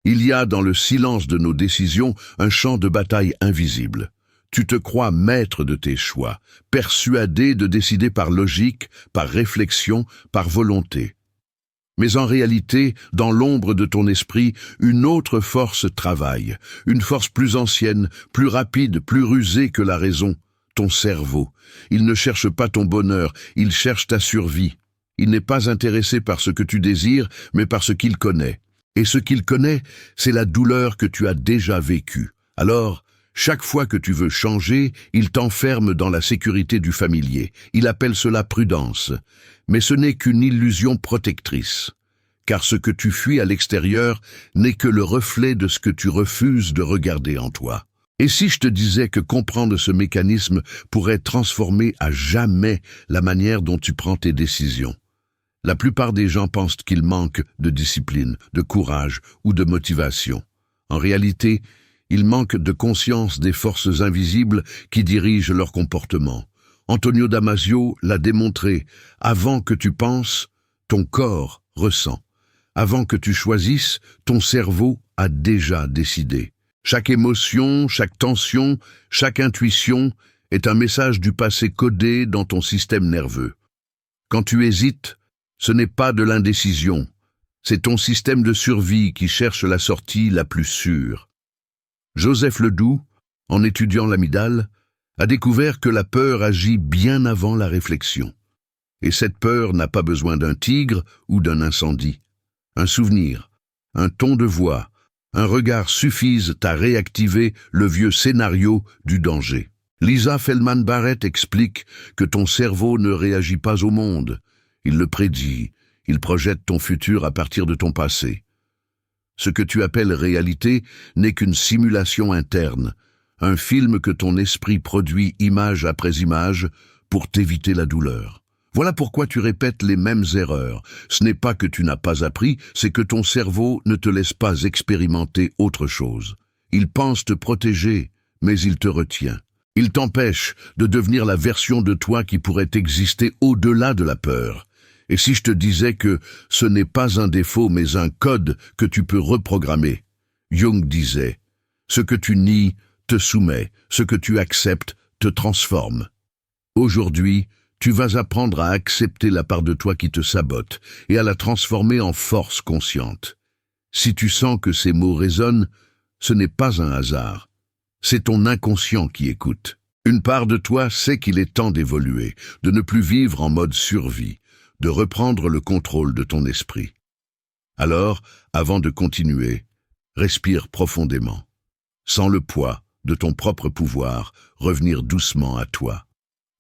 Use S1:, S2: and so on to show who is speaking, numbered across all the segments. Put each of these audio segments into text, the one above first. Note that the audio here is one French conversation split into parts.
S1: Il y a dans le silence de nos décisions un champ de bataille invisible. Tu te crois maître de tes choix, persuadé de décider par logique, par réflexion, par volonté. Mais en réalité, dans l'ombre de ton esprit, une autre force travaille, une force plus ancienne, plus rapide, plus rusée que la raison, ton cerveau. Il ne cherche pas ton bonheur, il cherche ta survie. Il n'est pas intéressé par ce que tu désires, mais par ce qu'il connaît. Et ce qu'il connaît, c'est la douleur que tu as déjà vécue. Alors, chaque fois que tu veux changer, il t'enferme dans la sécurité du familier. Il appelle cela prudence. Mais ce n'est qu'une illusion protectrice. Car ce que tu fuis à l'extérieur n'est que le reflet de ce que tu refuses de regarder en toi. Et si je te disais que comprendre ce mécanisme pourrait transformer à jamais la manière dont tu prends tes décisions? La plupart des gens pensent qu'ils manquent de discipline, de courage ou de motivation. En réalité, ils manquent de conscience des forces invisibles qui dirigent leur comportement. Antonio Damasio l'a démontré. Avant que tu penses, ton corps ressent. Avant que tu choisisses, ton cerveau a déjà décidé. Chaque émotion, chaque tension, chaque intuition est un message du passé codé dans ton système nerveux. Quand tu hésites, ce n'est pas de l'indécision. C'est ton système de survie qui cherche la sortie la plus sûre. Joseph Ledoux, en étudiant l'amygdale, a découvert que la peur agit bien avant la réflexion. Et cette peur n'a pas besoin d'un tigre ou d'un incendie. Un souvenir, un ton de voix, un regard suffisent à réactiver le vieux scénario du danger. Lisa Feldman Barrett explique que ton cerveau ne réagit pas au monde. Il le prédit, il projette ton futur à partir de ton passé. Ce que tu appelles réalité n'est qu'une simulation interne, un film que ton esprit produit image après image pour t'éviter la douleur. Voilà pourquoi tu répètes les mêmes erreurs. Ce n'est pas que tu n'as pas appris, c'est que ton cerveau ne te laisse pas expérimenter autre chose. Il pense te protéger, mais il te retient. Il t'empêche de devenir la version de toi qui pourrait exister au-delà de la peur. Et si je te disais que ce n'est pas un défaut mais un code que tu peux reprogrammer? Jung disait, ce que tu nies te soumet, ce que tu acceptes te transforme. Aujourd'hui, tu vas apprendre à accepter la part de toi qui te sabote et à la transformer en force consciente. Si tu sens que ces mots résonnent, ce n'est pas un hasard. C'est ton inconscient qui écoute. Une part de toi sait qu'il est temps d'évoluer, de ne plus vivre en mode survie, de reprendre le contrôle de ton esprit. Alors, avant de continuer, respire profondément. Sens le poids de ton propre pouvoir revenir doucement à toi.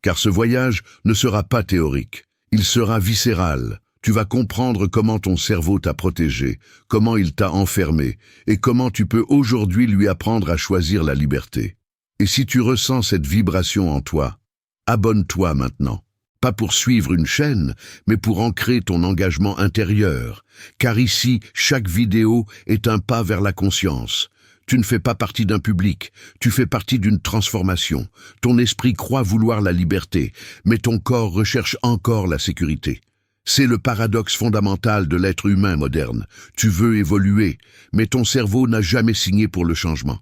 S1: Car ce voyage ne sera pas théorique, il sera viscéral. Tu vas comprendre comment ton cerveau t'a protégé, comment il t'a enfermé, et comment tu peux aujourd'hui lui apprendre à choisir la liberté. Et si tu ressens cette vibration en toi, abonne-toi maintenant. Pas pour suivre une chaîne, mais pour ancrer ton engagement intérieur. Car ici, chaque vidéo est un pas vers la conscience. Tu ne fais pas partie d'un public, tu fais partie d'une transformation. Ton esprit croit vouloir la liberté, mais ton corps recherche encore la sécurité. C'est le paradoxe fondamental de l'être humain moderne. Tu veux évoluer, mais ton cerveau n'a jamais signé pour le changement.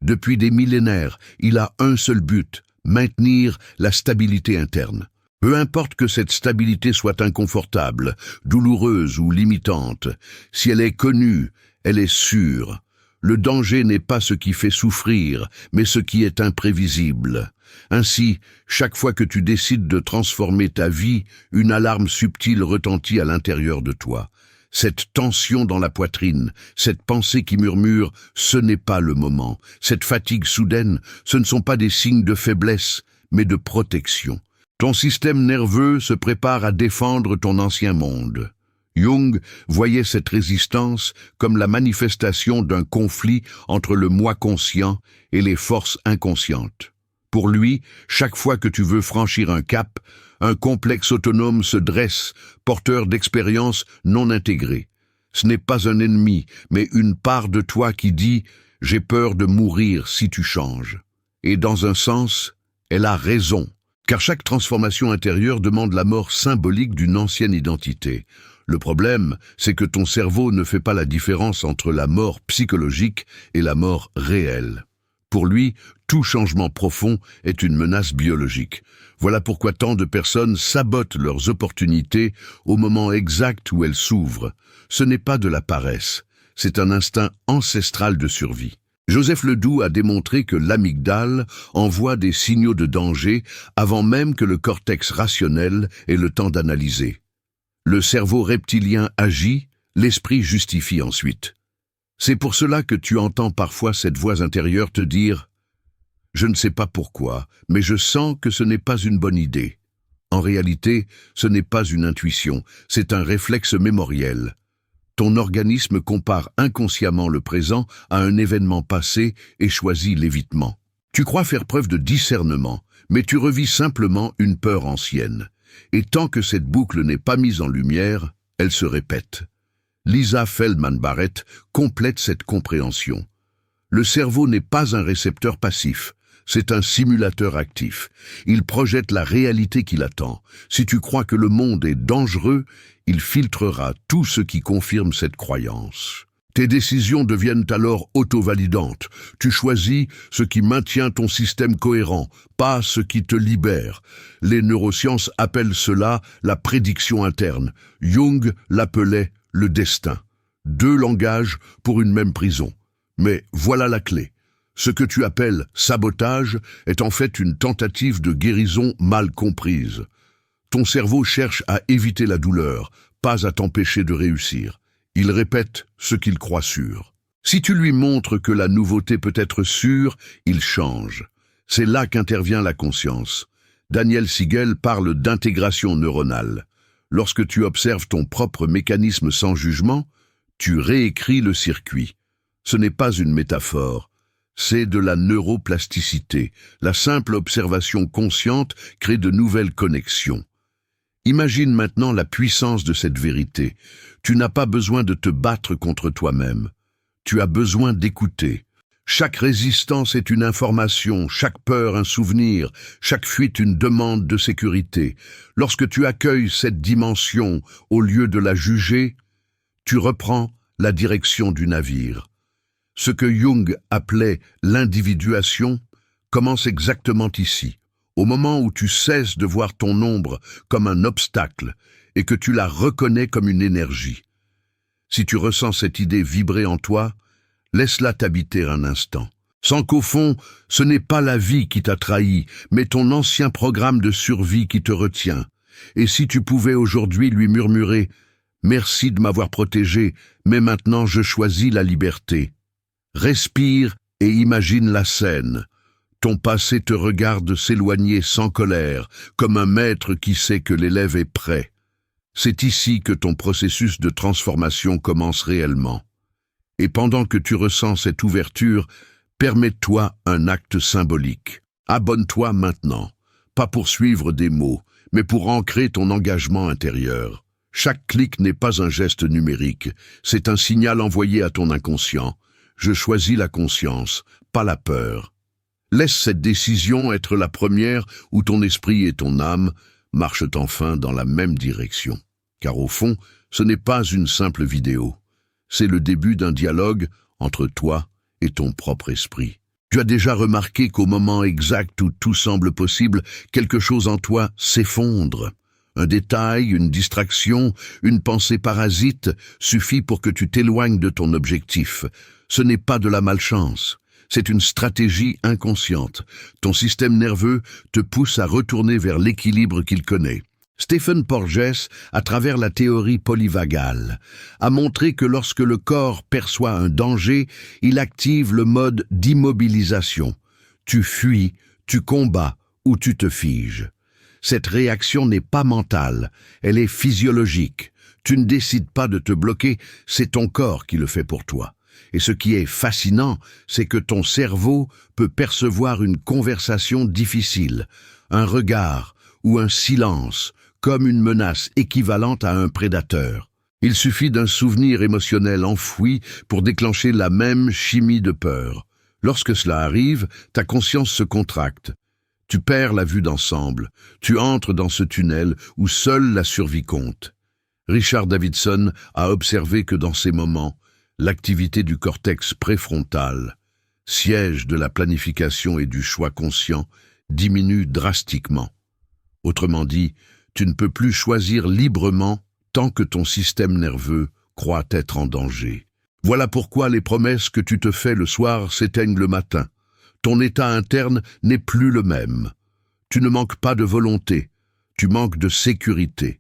S1: Depuis des millénaires, il a un seul but, maintenir la stabilité interne. Peu importe que cette stabilité soit inconfortable, douloureuse ou limitante, si elle est connue, elle est sûre. Le danger n'est pas ce qui fait souffrir, mais ce qui est imprévisible. Ainsi, chaque fois que tu décides de transformer ta vie, une alarme subtile retentit à l'intérieur de toi. Cette tension dans la poitrine, cette pensée qui murmure « ce n'est pas le moment », cette fatigue soudaine, ce ne sont pas des signes de faiblesse, mais de protection. Ton système nerveux se prépare à défendre ton ancien monde. Jung voyait cette résistance comme la manifestation d'un conflit entre le moi conscient et les forces inconscientes. Pour lui, chaque fois que tu veux franchir un cap, un complexe autonome se dresse, porteur d'expériences non intégrées. Ce n'est pas un ennemi, mais une part de toi qui dit « j'ai peur de mourir si tu changes ». Et dans un sens, elle a raison, car chaque transformation intérieure demande la mort symbolique d'une ancienne identité. Le problème, c'est que ton cerveau ne fait pas la différence entre la mort psychologique et la mort réelle. Pour lui, tout changement profond est une menace biologique. Voilà pourquoi tant de personnes sabotent leurs opportunités au moment exact où elles s'ouvrent. Ce n'est pas de la paresse, c'est un instinct ancestral de survie. Joseph Ledoux a démontré que l'amygdale envoie des signaux de danger avant même que le cortex rationnel ait le temps d'analyser. Le cerveau reptilien agit, l'esprit justifie ensuite. C'est pour cela que tu entends parfois cette voix intérieure te dire « Je ne sais pas pourquoi, mais je sens que ce n'est pas une bonne idée ». En réalité, ce n'est pas une intuition, c'est un réflexe mémoriel. Ton organisme compare inconsciemment le présent à un événement passé et choisit l'évitement. Tu crois faire preuve de discernement, mais tu revis simplement une peur ancienne. Et tant que cette boucle n'est pas mise en lumière, elle se répète. Lisa Feldman-Barrett complète cette compréhension. Le cerveau n'est pas un récepteur passif, c'est un simulateur actif. Il projette la réalité qui l'attend. Si tu crois que le monde est dangereux, il filtrera tout ce qui confirme cette croyance. Tes décisions deviennent alors auto-validantes. Tu choisis ce qui maintient ton système cohérent, pas ce qui te libère. Les neurosciences appellent cela la prédiction interne. Jung l'appelait le destin. 2 langages pour une même prison. Mais voilà la clé. Ce que tu appelles sabotage est en fait une tentative de guérison mal comprise. Ton cerveau cherche à éviter la douleur, pas à t'empêcher de réussir. Il répète ce qu'il croit sûr. Si tu lui montres que la nouveauté peut être sûre, il change. C'est là qu'intervient la conscience. Daniel Siegel parle d'intégration neuronale. Lorsque tu observes ton propre mécanisme sans jugement, tu réécris le circuit. Ce n'est pas une métaphore, c'est de la neuroplasticité. La simple observation consciente crée de nouvelles connexions. Imagine maintenant la puissance de cette vérité. Tu n'as pas besoin de te battre contre toi-même. Tu as besoin d'écouter. Chaque résistance est une information, chaque peur un souvenir, chaque fuite une demande de sécurité. Lorsque tu accueilles cette dimension au lieu de la juger, tu reprends la direction du navire. Ce que Jung appelait l'individuation commence exactement ici. Au moment où tu cesses de voir ton ombre comme un obstacle et que tu la reconnais comme une énergie. Si tu ressens cette idée vibrer en toi, laisse-la t'habiter un instant. Sans qu'au fond, ce n'est pas la vie qui t'a trahi, mais ton ancien programme de survie qui te retient. Et si tu pouvais aujourd'hui lui murmurer « Merci de m'avoir protégé, mais maintenant je choisis la liberté ». Respire et imagine la scène. Ton passé te regarde s'éloigner sans colère, comme un maître qui sait que l'élève est prêt. C'est ici que ton processus de transformation commence réellement. Et pendant que tu ressens cette ouverture, permets-toi un acte symbolique. Abonne-toi maintenant, pas pour suivre des mots, mais pour ancrer ton engagement intérieur. Chaque clic n'est pas un geste numérique, c'est un signal envoyé à ton inconscient. Je choisis la conscience, pas la peur. Laisse cette décision être la première où ton esprit et ton âme marchent enfin dans la même direction. Car au fond, ce n'est pas une simple vidéo. C'est le début d'un dialogue entre toi et ton propre esprit. Tu as déjà remarqué qu'au moment exact où tout semble possible, quelque chose en toi s'effondre. Un détail, une distraction, une pensée parasite suffit pour que tu t'éloignes de ton objectif. Ce n'est pas de la malchance. C'est une stratégie inconsciente. Ton système nerveux te pousse à retourner vers l'équilibre qu'il connaît. Stephen Porges, à travers la théorie polyvagale, a montré que lorsque le corps perçoit un danger, il active le mode d'immobilisation. Tu fuis, tu combats ou tu te figes. Cette réaction n'est pas mentale, elle est physiologique. Tu ne décides pas de te bloquer, c'est ton corps qui le fait pour toi. Et ce qui est fascinant, c'est que ton cerveau peut percevoir une conversation difficile, un regard ou un silence, comme une menace équivalente à un prédateur. Il suffit d'un souvenir émotionnel enfoui pour déclencher la même chimie de peur. Lorsque cela arrive, ta conscience se contracte. Tu perds la vue d'ensemble. Tu entres dans ce tunnel où seule la survie compte. Richard Davidson a observé que dans ces moments, l'activité du cortex préfrontal, siège de la planification et du choix conscient, diminue drastiquement. Autrement dit, tu ne peux plus choisir librement tant que ton système nerveux croit être en danger. Voilà pourquoi les promesses que tu te fais le soir s'éteignent le matin. Ton état interne n'est plus le même. Tu ne manques pas de volonté, tu manques de sécurité.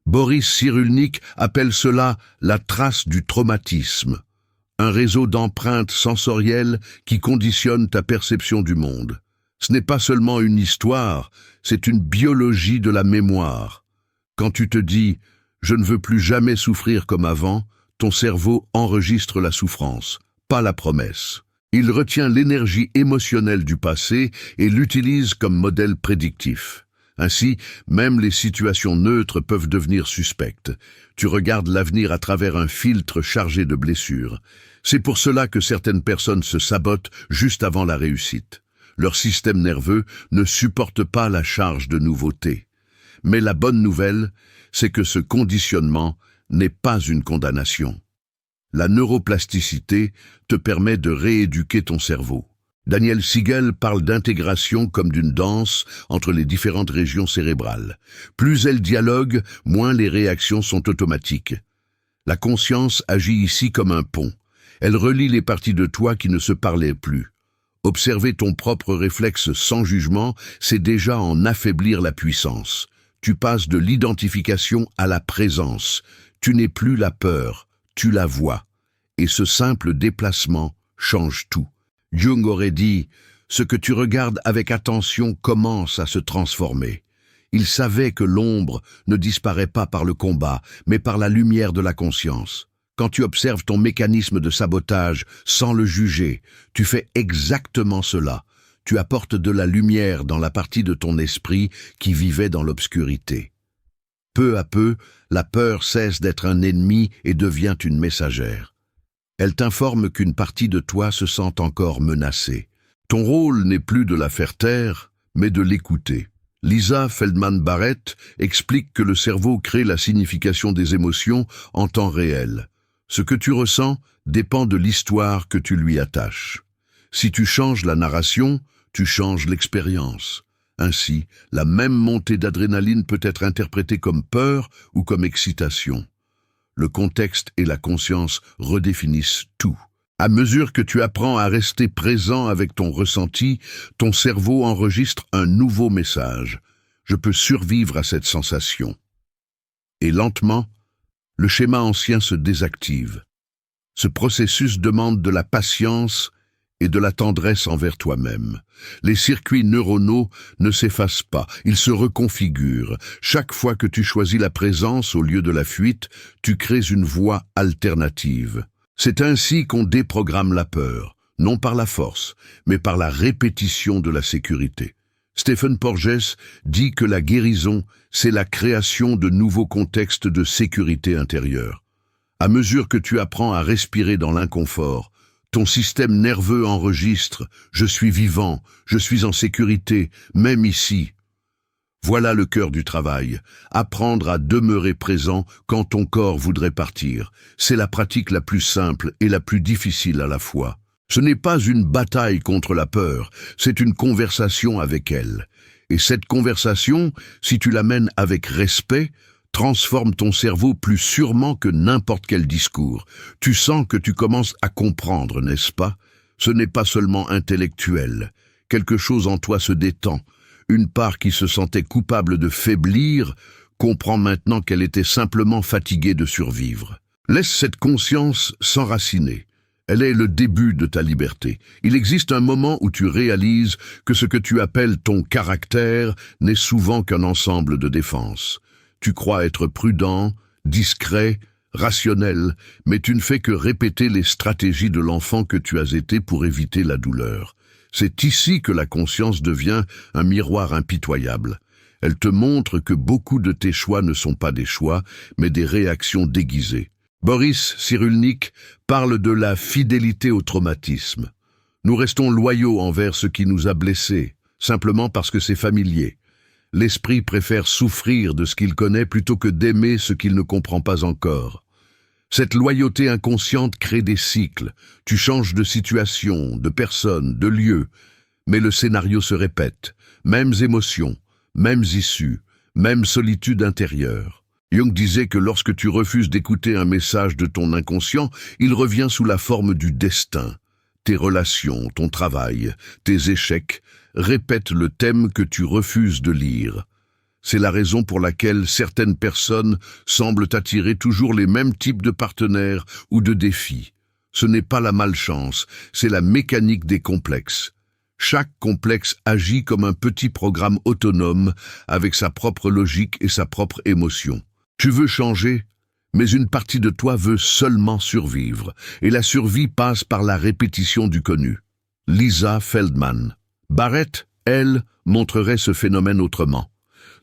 S1: Boris Cyrulnik appelle cela la trace du traumatisme, un réseau d'empreintes sensorielles qui conditionne ta perception du monde. Ce n'est pas seulement une histoire, c'est une biologie de la mémoire. Quand tu te dis « je ne veux plus jamais souffrir comme avant », ton cerveau enregistre la souffrance, pas la promesse. Il retient l'énergie émotionnelle du passé et l'utilise comme modèle prédictif. Ainsi, même les situations neutres peuvent devenir suspectes. Tu regardes l'avenir à travers un filtre chargé de blessures. C'est pour cela que certaines personnes se sabotent juste avant la réussite. Leur système nerveux ne supporte pas la charge de nouveauté. Mais la bonne nouvelle, c'est que ce conditionnement n'est pas une condamnation. La neuroplasticité te permet de rééduquer ton cerveau. Daniel Siegel parle d'intégration comme d'une danse entre les différentes régions cérébrales. Plus elles dialoguent, moins les réactions sont automatiques. La conscience agit ici comme un pont. Elle relie les parties de toi qui ne se parlaient plus. Observer ton propre réflexe sans jugement, c'est déjà en affaiblir la puissance. Tu passes de l'identification à la présence. Tu n'es plus la peur, tu la vois. Et ce simple déplacement change tout. Jung aurait dit « Ce que tu regardes avec attention commence à se transformer ». Il savait que l'ombre ne disparaît pas par le combat, mais par la lumière de la conscience. Quand tu observes ton mécanisme de sabotage sans le juger, tu fais exactement cela. Tu apportes de la lumière dans la partie de ton esprit qui vivait dans l'obscurité. Peu à peu, la peur cesse d'être un ennemi et devient une messagère. Elle t'informe qu'une partie de toi se sent encore menacée. Ton rôle n'est plus de la faire taire, mais de l'écouter. Lisa Feldman-Barrett explique que le cerveau crée la signification des émotions en temps réel. Ce que tu ressens dépend de l'histoire que tu lui attaches. Si tu changes la narration, tu changes l'expérience. Ainsi, la même montée d'adrénaline peut être interprétée comme peur ou comme excitation. Le contexte et la conscience redéfinissent tout. À mesure que tu apprends à rester présent avec ton ressenti, ton cerveau enregistre un nouveau message. Je peux survivre à cette sensation. Et lentement, le schéma ancien se désactive. Ce processus demande de la patience et de la tendresse envers toi-même. Les circuits neuronaux ne s'effacent pas, ils se reconfigurent. Chaque fois que tu choisis la présence au lieu de la fuite, tu crées une voie alternative. C'est ainsi qu'on déprogramme la peur, non par la force, mais par la répétition de la sécurité. Stephen Porges dit que la guérison, c'est la création de nouveaux contextes de sécurité intérieure. À mesure que tu apprends à respirer dans l'inconfort, ton système nerveux enregistre « Je suis vivant, je suis en sécurité, même ici ». Voilà le cœur du travail, apprendre à demeurer présent quand ton corps voudrait partir. C'est la pratique la plus simple et la plus difficile à la fois. Ce n'est pas une bataille contre la peur, c'est une conversation avec elle. Et cette conversation, si tu la mènes avec respect, transforme ton cerveau plus sûrement que n'importe quel discours. Tu sens que tu commences à comprendre, n'est-ce pas? Ce n'est pas seulement intellectuel. Quelque chose en toi se détend. Une part qui se sentait coupable de faiblir comprend maintenant qu'elle était simplement fatiguée de survivre. Laisse cette conscience s'enraciner. Elle est le début de ta liberté. Il existe un moment où tu réalises que ce que tu appelles ton caractère n'est souvent qu'un ensemble de défenses. Tu crois être prudent, discret, rationnel, mais tu ne fais que répéter les stratégies de l'enfant que tu as été pour éviter la douleur. C'est ici que la conscience devient un miroir impitoyable. Elle te montre que beaucoup de tes choix ne sont pas des choix, mais des réactions déguisées. Boris Cyrulnik parle de la fidélité au traumatisme. Nous restons loyaux envers ce qui nous a blessés, simplement parce que c'est familier. L'esprit préfère souffrir de ce qu'il connaît plutôt que d'aimer ce qu'il ne comprend pas encore. Cette loyauté inconsciente crée des cycles. Tu changes de situation, de personne, de lieu, mais le scénario se répète. Mêmes émotions, mêmes issues, même solitude intérieure. Jung disait que lorsque tu refuses d'écouter un message de ton inconscient, il revient sous la forme du destin. Tes relations, ton travail, tes échecs répètent le thème que tu refuses de lire. C'est la raison pour laquelle certaines personnes semblent attirer toujours les mêmes types de partenaires ou de défis. Ce n'est pas la malchance, c'est la mécanique des complexes. Chaque complexe agit comme un petit programme autonome avec sa propre logique et sa propre émotion. Tu veux changer, mais une partie de toi veut seulement survivre, et la survie passe par la répétition du connu. Lisa Feldman. Barrett, elle, montrerait ce phénomène autrement.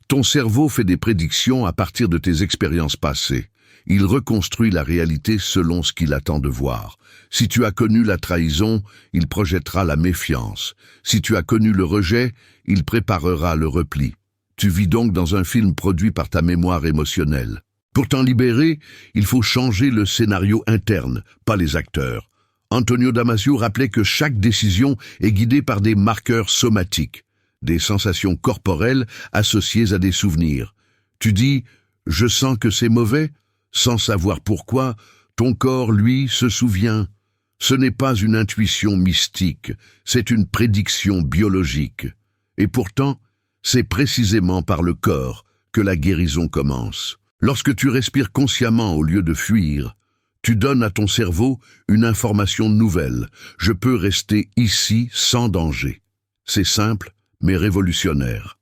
S1: Ton cerveau fait des prédictions à partir de tes expériences passées. Il reconstruit la réalité selon ce qu'il attend de voir. Si tu as connu la trahison, il projettera la méfiance. Si tu as connu le rejet, il préparera le repli. Tu vis donc dans un film produit par ta mémoire émotionnelle. Pour t'en libérer, il faut changer le scénario interne, pas les acteurs. Antonio Damasio rappelait que chaque décision est guidée par des marqueurs somatiques, des sensations corporelles associées à des souvenirs. Tu dis « je sens que c'est mauvais », sans savoir pourquoi, ton corps, lui, se souvient. Ce n'est pas une intuition mystique, c'est une prédiction biologique. Et pourtant, c'est précisément par le corps que la guérison commence. Lorsque tu respires consciemment au lieu de fuir, tu donnes à ton cerveau une information nouvelle. Je peux rester ici sans danger. C'est simple, mais révolutionnaire.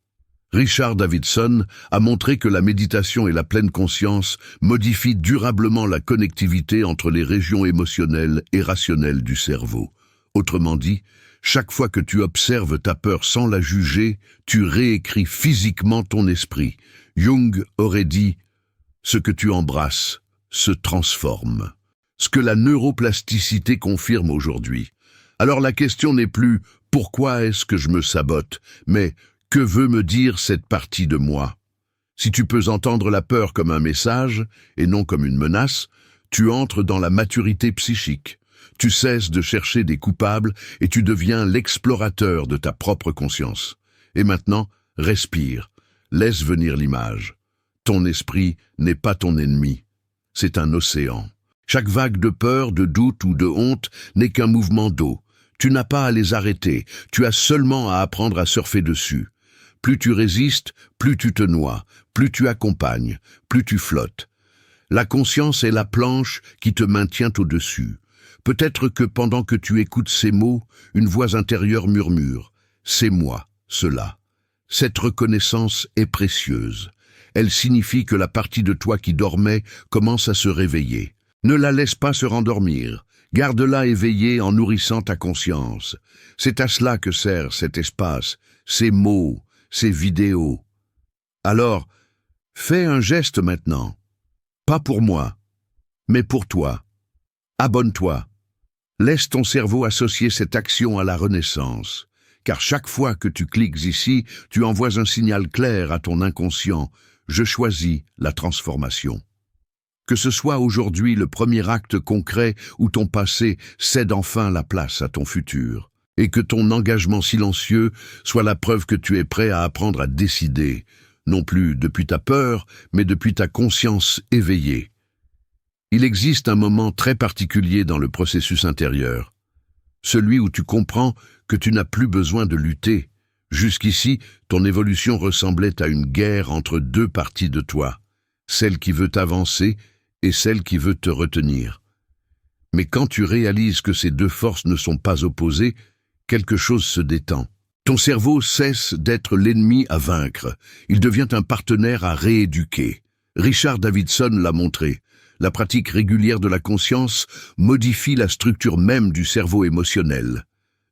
S1: Richard Davidson a montré que la méditation et la pleine conscience modifient durablement la connectivité entre les régions émotionnelles et rationnelles du cerveau. Autrement dit, chaque fois que tu observes ta peur sans la juger, tu réécris physiquement ton esprit. Jung aurait dit « ce que tu embrasses se transforme ». Ce que la neuroplasticité confirme aujourd'hui. Alors la question n'est plus « pourquoi est-ce que je me sabote ?» mais « que veut me dire cette partie de moi ?» Si tu peux entendre la peur comme un message, et non comme une menace, tu entres dans la maturité psychique. Tu cesses de chercher des coupables et tu deviens l'explorateur de ta propre conscience. Et maintenant, respire, laisse venir l'image. Ton esprit n'est pas ton ennemi, c'est un océan. Chaque vague de peur, de doute ou de honte n'est qu'un mouvement d'eau. Tu n'as pas à les arrêter, tu as seulement à apprendre à surfer dessus. Plus tu résistes, plus tu te noies, plus tu accompagnes, plus tu flottes. La conscience est la planche qui te maintient au-dessus. Peut-être que pendant que tu écoutes ces mots, une voix intérieure murmure « c'est moi, cela ». Cette reconnaissance est précieuse. Elle signifie que la partie de toi qui dormait commence à se réveiller. Ne la laisse pas se rendormir. Garde-la éveillée en nourrissant ta conscience. C'est à cela que sert cet espace, ces mots, ces vidéos. Alors, fais un geste maintenant. Pas pour moi, mais pour toi. Abonne-toi. Laisse ton cerveau associer cette action à la renaissance. Car chaque fois que tu cliques ici, tu envoies un signal clair à ton inconscient. Je choisis la transformation. Que ce soit aujourd'hui le premier acte concret où ton passé cède enfin la place à ton futur. Et que ton engagement silencieux soit la preuve que tu es prêt à apprendre à décider, non plus depuis ta peur, mais depuis ta conscience éveillée. Il existe un moment très particulier dans le processus intérieur, celui où tu comprends que tu n'as plus besoin de lutter. Jusqu'ici, ton évolution ressemblait à une guerre entre deux parties de toi, celle qui veut avancer et celle qui veut te retenir. Mais quand tu réalises que ces deux forces ne sont pas opposées, quelque chose se détend. Ton cerveau cesse d'être l'ennemi à vaincre. Il devient un partenaire à rééduquer. Richard Davidson l'a montré. La pratique régulière de la conscience modifie la structure même du cerveau émotionnel.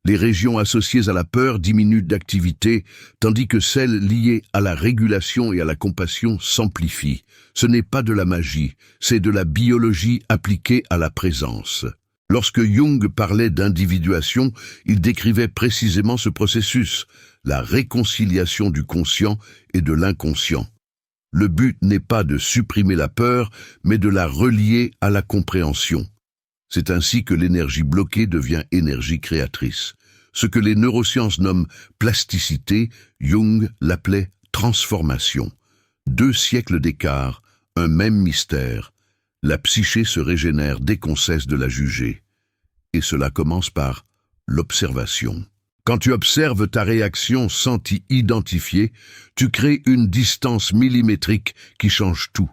S1: Les régions associées à la peur diminuent d'activité, tandis que celles liées à la régulation et à la compassion s'amplifient. Ce n'est pas de la magie, c'est de la biologie appliquée à la présence. Lorsque Jung parlait d'individuation, il décrivait précisément ce processus, la réconciliation du conscient et de l'inconscient. Le but n'est pas de supprimer la peur, mais de la relier à la compréhension. C'est ainsi que l'énergie bloquée devient énergie créatrice. Ce que les neurosciences nomment plasticité, Jung l'appelait transformation. 2 siècles d'écart, un même mystère. La psyché se régénère dès qu'on cesse de la juger. Et cela commence par l'observation. Quand tu observes ta réaction sans t'y identifier, tu crées une distance millimétrique qui change tout.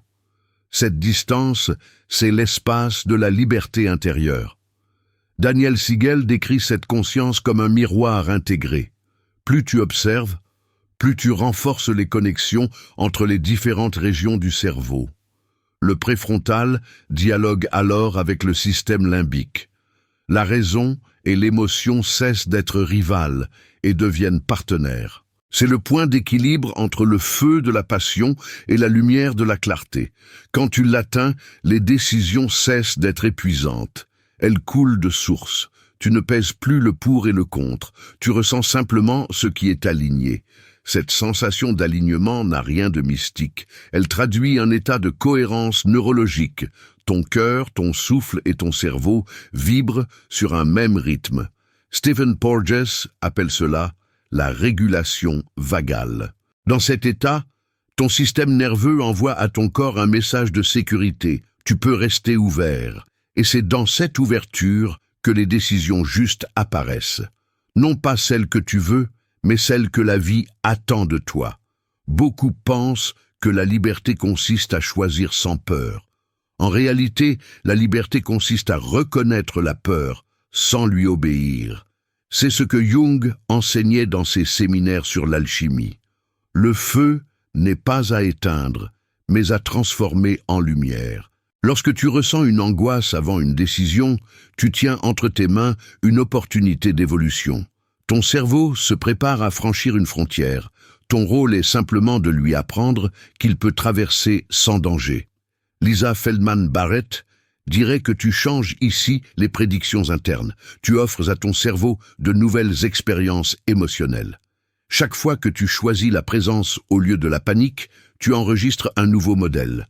S1: Cette distance, c'est l'espace de la liberté intérieure. Daniel Siegel décrit cette conscience comme un miroir intégré. Plus tu observes, plus tu renforces les connexions entre les différentes régions du cerveau. Le préfrontal dialogue alors avec le système limbique. La raison et l'émotion cessent d'être rivales et deviennent partenaires. C'est le point d'équilibre entre le feu de la passion et la lumière de la clarté. Quand tu l'atteins, les décisions cessent d'être épuisantes. Elles coulent de source. Tu ne pèses plus le pour et le contre. Tu ressens simplement ce qui est aligné. Cette sensation d'alignement n'a rien de mystique. Elle traduit un état de cohérence neurologique. Ton cœur, ton souffle et ton cerveau vibrent sur un même rythme. Stephen Porges appelle cela la régulation vagale. Dans cet état, ton système nerveux envoie à ton corps un message de sécurité. Tu peux rester ouvert. Et c'est dans cette ouverture que les décisions justes apparaissent. Non pas celles que tu veux, mais celles que la vie attend de toi. Beaucoup pensent que la liberté consiste à choisir sans peur. En réalité, la liberté consiste à reconnaître la peur sans lui obéir. C'est ce que Jung enseignait dans ses séminaires sur l'alchimie. Le feu n'est pas à éteindre, mais à transformer en lumière. Lorsque tu ressens une angoisse avant une décision, tu tiens entre tes mains une opportunité d'évolution. Ton cerveau se prépare à franchir une frontière. Ton rôle est simplement de lui apprendre qu'il peut traverser sans danger. Lisa Feldman Barrett dirait que tu changes ici les prédictions internes. Tu offres à ton cerveau de nouvelles expériences émotionnelles. Chaque fois que tu choisis la présence au lieu de la panique, tu enregistres un nouveau modèle.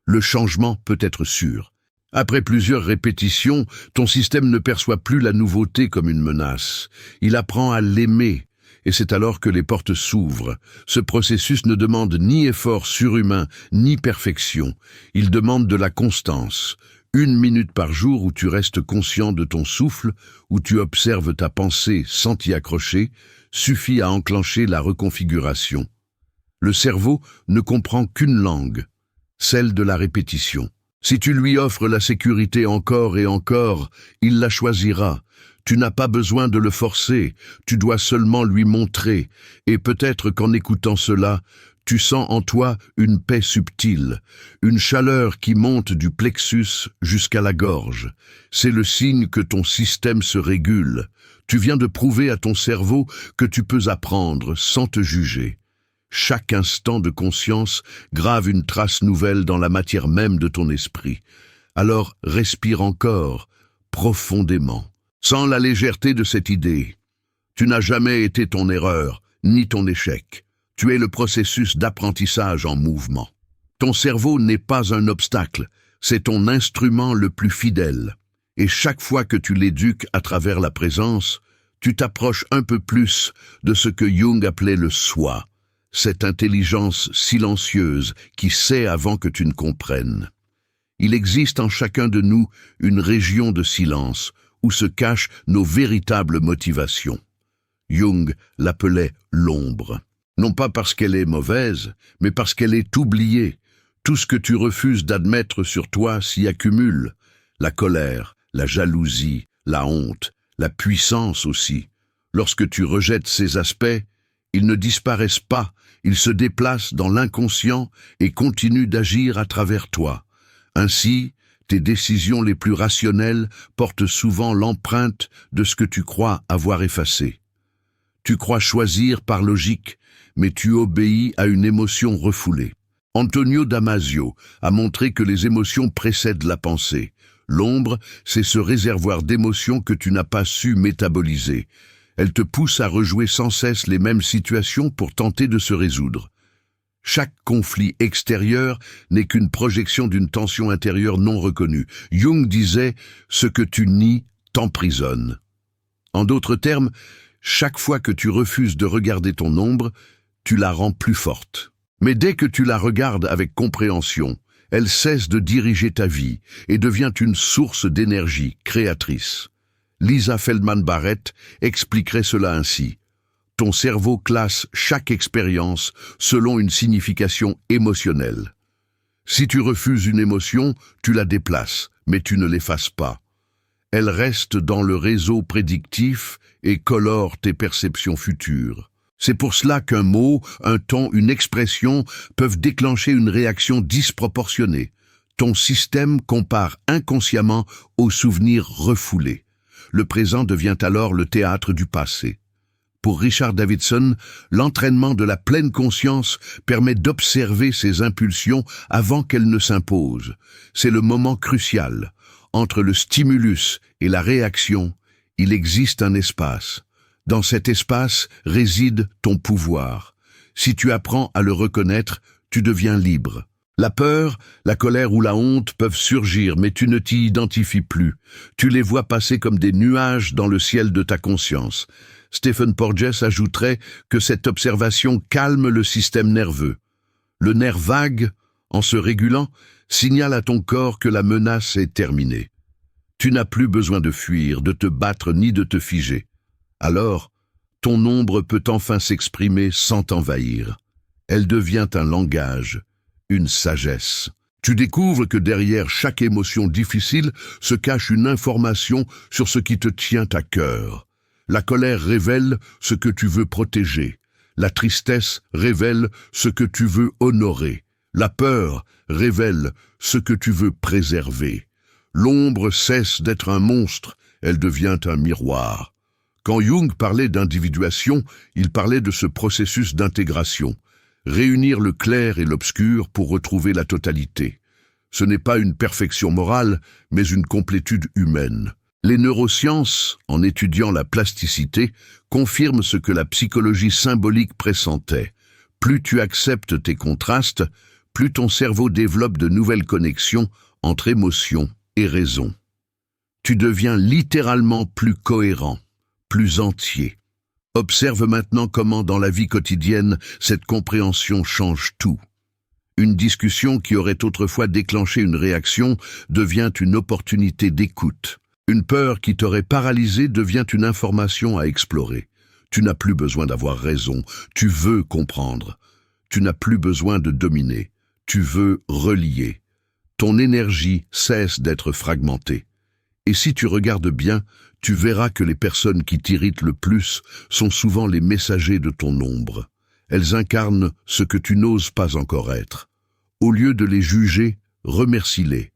S1: Le changement peut être sûr. Après plusieurs répétitions, ton système ne perçoit plus la nouveauté comme une menace. Il apprend à l'aimer, et c'est alors que les portes s'ouvrent. Ce processus ne demande ni effort surhumain, ni perfection. Il demande de la constance. 1 minute par jour où tu restes conscient de ton souffle, où tu observes ta pensée sans t'y accrocher, suffit à enclencher la reconfiguration. Le cerveau ne comprend qu'une langue, celle de la répétition. Si tu lui offres la sécurité encore et encore, il la choisira. Tu n'as pas besoin de le forcer, tu dois seulement lui montrer. Et peut-être qu'en écoutant cela, tu sens en toi une paix subtile, une chaleur qui monte du plexus jusqu'à la gorge. C'est le signe que ton système se régule. Tu viens de prouver à ton cerveau que tu peux apprendre sans te juger. Chaque instant de conscience grave une trace nouvelle dans la matière même de ton esprit. Alors respire encore, profondément, sans la légèreté de cette idée. Tu n'as jamais été ton erreur, ni ton échec. Tu es le processus d'apprentissage en mouvement. Ton cerveau n'est pas un obstacle, c'est ton instrument le plus fidèle. Et chaque fois que tu l'éduques à travers la présence, tu t'approches un peu plus de ce que Jung appelait le soi, cette intelligence silencieuse qui sait avant que tu ne comprennes. Il existe en chacun de nous une région de silence où se cachent nos véritables motivations. Jung l'appelait l'ombre. Non pas parce qu'elle est mauvaise, mais parce qu'elle est oubliée. Tout ce que tu refuses d'admettre sur toi s'y accumule. La colère, la jalousie, la honte, la puissance aussi. Lorsque tu rejettes ces aspects, ils ne disparaissent pas, ils se déplacent dans l'inconscient et continuent d'agir à travers toi. Ainsi, tes décisions les plus rationnelles portent souvent l'empreinte de ce que tu crois avoir effacé. Tu crois choisir par logique, mais tu obéis à une émotion refoulée. Antonio Damasio a montré que les émotions précèdent la pensée. L'ombre, c'est ce réservoir d'émotions que tu n'as pas su métaboliser. Elle te pousse à rejouer sans cesse les mêmes situations pour tenter de se résoudre. Chaque conflit extérieur n'est qu'une projection d'une tension intérieure non reconnue. Jung disait « ce que tu nies t'emprisonne ». En d'autres termes, chaque fois que tu refuses de regarder ton ombre, tu la rends plus forte. Mais dès que tu la regardes avec compréhension, elle cesse de diriger ta vie et devient une source d'énergie créatrice. Lisa Feldman Barrett expliquerait cela ainsi. Ton cerveau classe chaque expérience selon une signification émotionnelle. Si tu refuses une émotion, tu la déplaces, mais tu ne l'effaces pas. Elle reste dans le réseau prédictif et colore tes perceptions futures. C'est pour cela qu'un mot, un ton, une expression peuvent déclencher une réaction disproportionnée. Ton système compare inconsciemment aux souvenirs refoulés. Le présent devient alors le théâtre du passé. Pour Richard Davidson, l'entraînement de la pleine conscience permet d'observer ces impulsions avant qu'elles ne s'imposent. C'est le moment crucial. Entre le stimulus et la réaction, il existe un espace. Dans cet espace réside ton pouvoir. Si tu apprends à le reconnaître, tu deviens libre. La peur, la colère ou la honte peuvent surgir, mais tu ne t'y identifies plus. Tu les vois passer comme des nuages dans le ciel de ta conscience. Stephen Porges ajouterait que cette observation calme le système nerveux. Le nerf vague, en se régulant, signale à ton corps que la menace est terminée. Tu n'as plus besoin de fuir, de te battre ni de te figer. Alors, ton ombre peut enfin s'exprimer sans t'envahir. Elle devient un langage, une sagesse. Tu découvres que derrière chaque émotion difficile se cache une information sur ce qui te tient à cœur. La colère révèle ce que tu veux protéger. La tristesse révèle ce que tu veux honorer. La peur révèle ce que tu veux préserver. L'ombre cesse d'être un monstre, elle devient un miroir. Quand Jung parlait d'individuation, il parlait de ce processus d'intégration. Réunir le clair et l'obscur pour retrouver la totalité. Ce n'est pas une perfection morale, mais une complétude humaine. Les neurosciences, en étudiant la plasticité, confirment ce que la psychologie symbolique pressentait. Plus tu acceptes tes contrastes, plus ton cerveau développe de nouvelles connexions entre émotion et raison. Tu deviens littéralement plus cohérent, plus entier. Observe maintenant comment dans la vie quotidienne, cette compréhension change tout. Une discussion qui aurait autrefois déclenché une réaction devient une opportunité d'écoute. Une peur qui t'aurait paralysé devient une information à explorer. Tu n'as plus besoin d'avoir raison, tu veux comprendre. Tu n'as plus besoin de dominer, tu veux relier. Ton énergie cesse d'être fragmentée. Et si tu regardes bien, tu verras que les personnes qui t'irritent le plus sont souvent les messagers de ton ombre. Elles incarnent ce que tu n'oses pas encore être. Au lieu de les juger, remercie-les.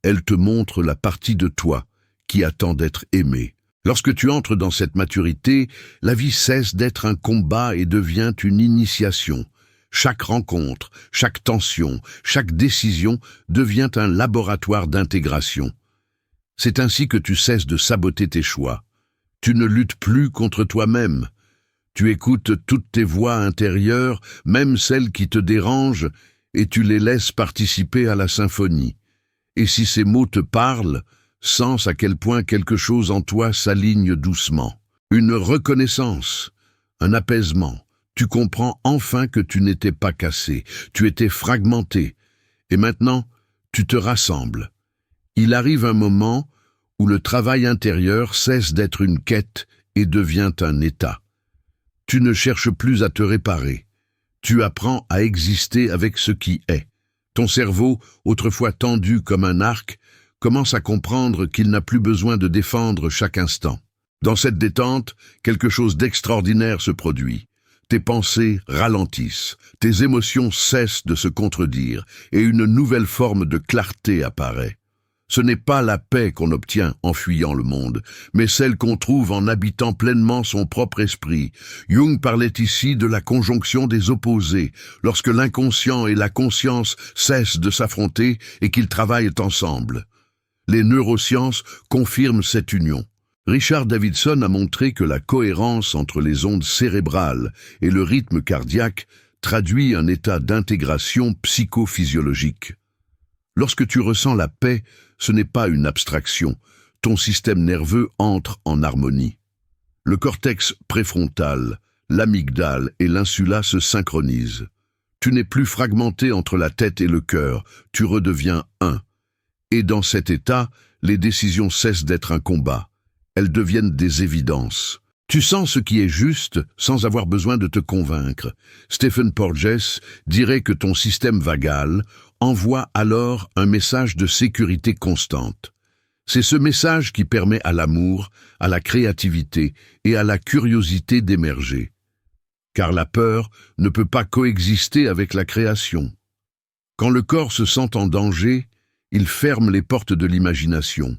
S1: Elles te montrent la partie de toi qui attend d'être aimée. Lorsque tu entres dans cette maturité, la vie cesse d'être un combat et devient une initiation. Chaque rencontre, chaque tension, chaque décision devient un laboratoire d'intégration. C'est ainsi que tu cesses de saboter tes choix. Tu ne luttes plus contre toi-même. Tu écoutes toutes tes voix intérieures, même celles qui te dérangent, et tu les laisses participer à la symphonie. Et si ces mots te parlent, sens à quel point quelque chose en toi s'aligne doucement. Une reconnaissance, un apaisement. Tu comprends enfin que tu n'étais pas cassé, tu étais fragmenté. Et maintenant, tu te rassembles. Il arrive un moment où le travail intérieur cesse d'être une quête et devient un état. Tu ne cherches plus à te réparer. Tu apprends à exister avec ce qui est. Ton cerveau, autrefois tendu comme un arc, commence à comprendre qu'il n'a plus besoin de défendre chaque instant. Dans cette détente, quelque chose d'extraordinaire se produit. Tes pensées ralentissent, tes émotions cessent de se contredire et une nouvelle forme de clarté apparaît. Ce n'est pas la paix qu'on obtient en fuyant le monde, mais celle qu'on trouve en habitant pleinement son propre esprit. Jung parlait ici de la conjonction des opposés, lorsque l'inconscient et la conscience cessent de s'affronter et qu'ils travaillent ensemble. Les neurosciences confirment cette union. Richard Davidson a montré que la cohérence entre les ondes cérébrales et le rythme cardiaque traduit un état d'intégration psychophysiologique. Lorsque tu ressens la paix, ce n'est pas une abstraction. Ton système nerveux entre en harmonie. Le cortex préfrontal, l'amygdale et l'insula se synchronisent. Tu n'es plus fragmenté entre la tête et le cœur, tu redeviens un. Et dans cet état, les décisions cessent d'être un combat. Elles deviennent des évidences. Tu sens ce qui est juste sans avoir besoin de te convaincre. Stephen Porges dirait que ton système vagal envoie alors un message de sécurité constante. C'est ce message qui permet à l'amour, à la créativité et à la curiosité d'émerger. Car la peur ne peut pas coexister avec la création. Quand le corps se sent en danger, il ferme les portes de l'imagination.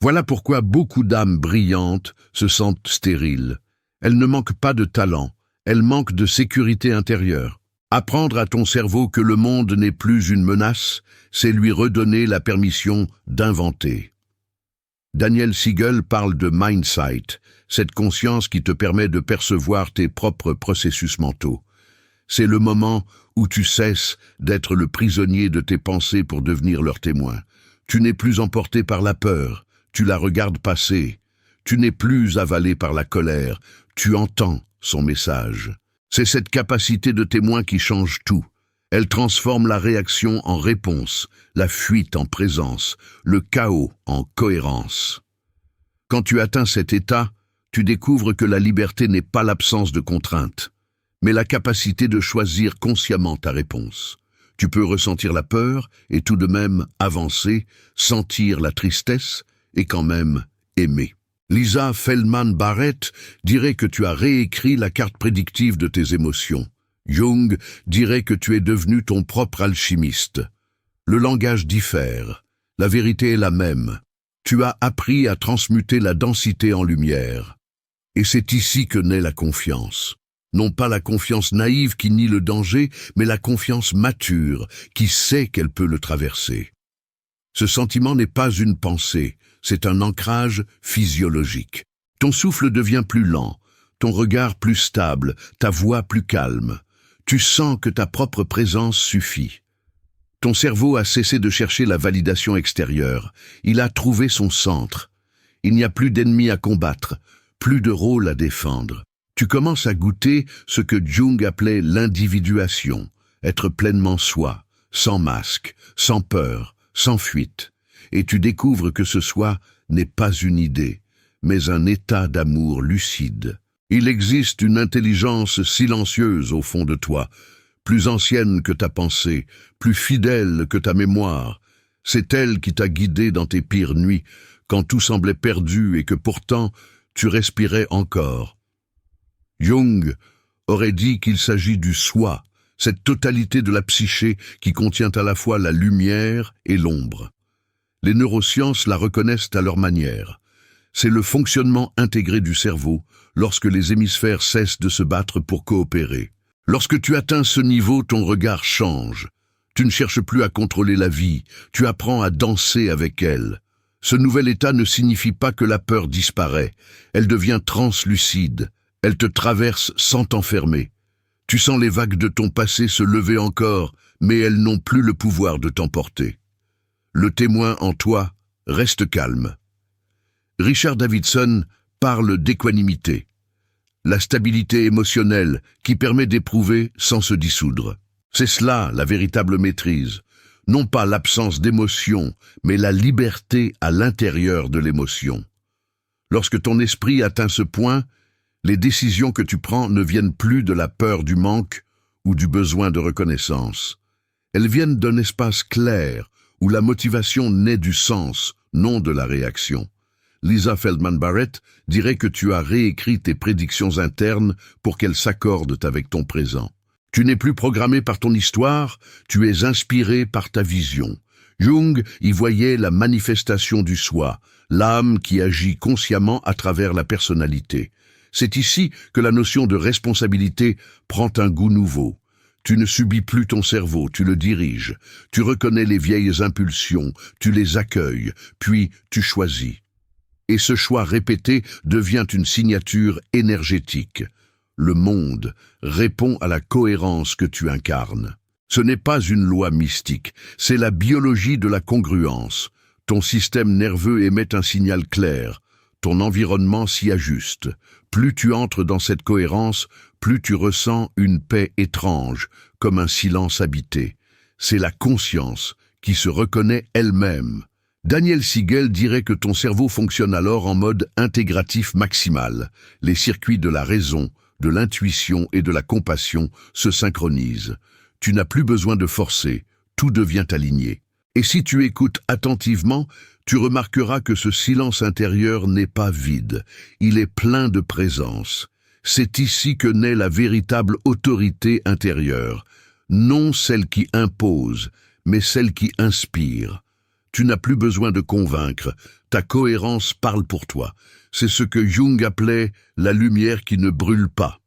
S1: Voilà pourquoi beaucoup d'âmes brillantes se sentent stériles. Elles ne manquent pas de talent, elles manquent de sécurité intérieure. Apprendre à ton cerveau que le monde n'est plus une menace, c'est lui redonner la permission d'inventer. Daniel Siegel parle de mindsight, cette conscience qui te permet de percevoir tes propres processus mentaux. C'est le moment où tu cesses d'être le prisonnier de tes pensées pour devenir leur témoin. Tu n'es plus emporté par la peur, tu la regardes passer. Tu n'es plus avalé par la colère, tu entends son message. C'est cette capacité de témoin qui change tout. Elle transforme la réaction en réponse, la fuite en présence, le chaos en cohérence. Quand tu atteins cet état, tu découvres que la liberté n'est pas l'absence de contraintes, mais la capacité de choisir consciemment ta réponse. Tu peux ressentir la peur et tout de même avancer, sentir la tristesse et quand même aimer. Lisa Feldman Barrett dirait que tu as réécrit la carte prédictive de tes émotions. Jung dirait que tu es devenu ton propre alchimiste. Le langage diffère, la vérité est la même. Tu as appris à transmuter la densité en lumière. Et c'est ici que naît la confiance. Non pas la confiance naïve qui nie le danger, mais la confiance mature qui sait qu'elle peut le traverser. Ce sentiment n'est pas une pensée, c'est un ancrage physiologique. Ton souffle devient plus lent, ton regard plus stable, ta voix plus calme. Tu sens que ta propre présence suffit. Ton cerveau a cessé de chercher la validation extérieure. Il a trouvé son centre. Il n'y a plus d'ennemis à combattre, plus de rôle à défendre. Tu commences à goûter ce que Jung appelait l'individuation, être pleinement soi, sans masque, sans peur, sans fuite. Et tu découvres que ce soi n'est pas une idée, mais un état d'amour lucide. Il existe une intelligence silencieuse au fond de toi, plus ancienne que ta pensée, plus fidèle que ta mémoire. C'est elle qui t'a guidé dans tes pires nuits, quand tout semblait perdu et que pourtant tu respirais encore. Jung aurait dit qu'il s'agit du soi, cette totalité de la psyché qui contient à la fois la lumière et l'ombre. Les neurosciences la reconnaissent à leur manière. C'est le fonctionnement intégré du cerveau lorsque les hémisphères cessent de se battre pour coopérer. Lorsque tu atteins ce niveau, ton regard change. Tu ne cherches plus à contrôler la vie, tu apprends à danser avec elle. Ce nouvel état ne signifie pas que la peur disparaît. Elle devient translucide. Elle te traverse sans t'enfermer. Tu sens les vagues de ton passé se lever encore, mais elles n'ont plus le pouvoir de t'emporter. Le témoin en toi reste calme. Richard Davidson parle d'équanimité, la stabilité émotionnelle qui permet d'éprouver sans se dissoudre. C'est cela la véritable maîtrise, non pas l'absence d'émotion, mais la liberté à l'intérieur de l'émotion. Lorsque ton esprit atteint ce point, les décisions que tu prends ne viennent plus de la peur du manque ou du besoin de reconnaissance. Elles viennent d'un espace clair où la motivation naît du sens, non de la réaction. Lisa Feldman Barrett dirait que tu as réécrit tes prédictions internes pour qu'elles s'accordent avec ton présent. Tu n'es plus programmé par ton histoire, tu es inspiré par ta vision. Jung y voyait la manifestation du soi, l'âme qui agit consciemment à travers la personnalité. C'est ici que la notion de responsabilité prend un goût nouveau. Tu ne subis plus ton cerveau, tu le diriges. Tu reconnais les vieilles impulsions, tu les accueilles, puis tu choisis. Et ce choix répété devient une signature énergétique. Le monde répond à la cohérence que tu incarnes. Ce n'est pas une loi mystique, c'est la biologie de la congruence. Ton système nerveux émet un signal clair. Ton environnement s'y ajuste. Plus tu entres dans cette cohérence, plus tu ressens une paix étrange, comme un silence habité. C'est la conscience qui se reconnaît elle-même. Daniel Siegel dirait que ton cerveau fonctionne alors en mode intégratif maximal. Les circuits de la raison, de l'intuition et de la compassion se synchronisent. Tu n'as plus besoin de forcer, tout devient aligné. Et si tu écoutes attentivement, tu remarqueras que ce silence intérieur n'est pas vide, il est plein de présence. C'est ici que naît la véritable autorité intérieure, non celle qui impose, mais celle qui inspire. Tu n'as plus besoin de convaincre, ta cohérence parle pour toi. C'est ce que Jung appelait la lumière qui ne brûle pas.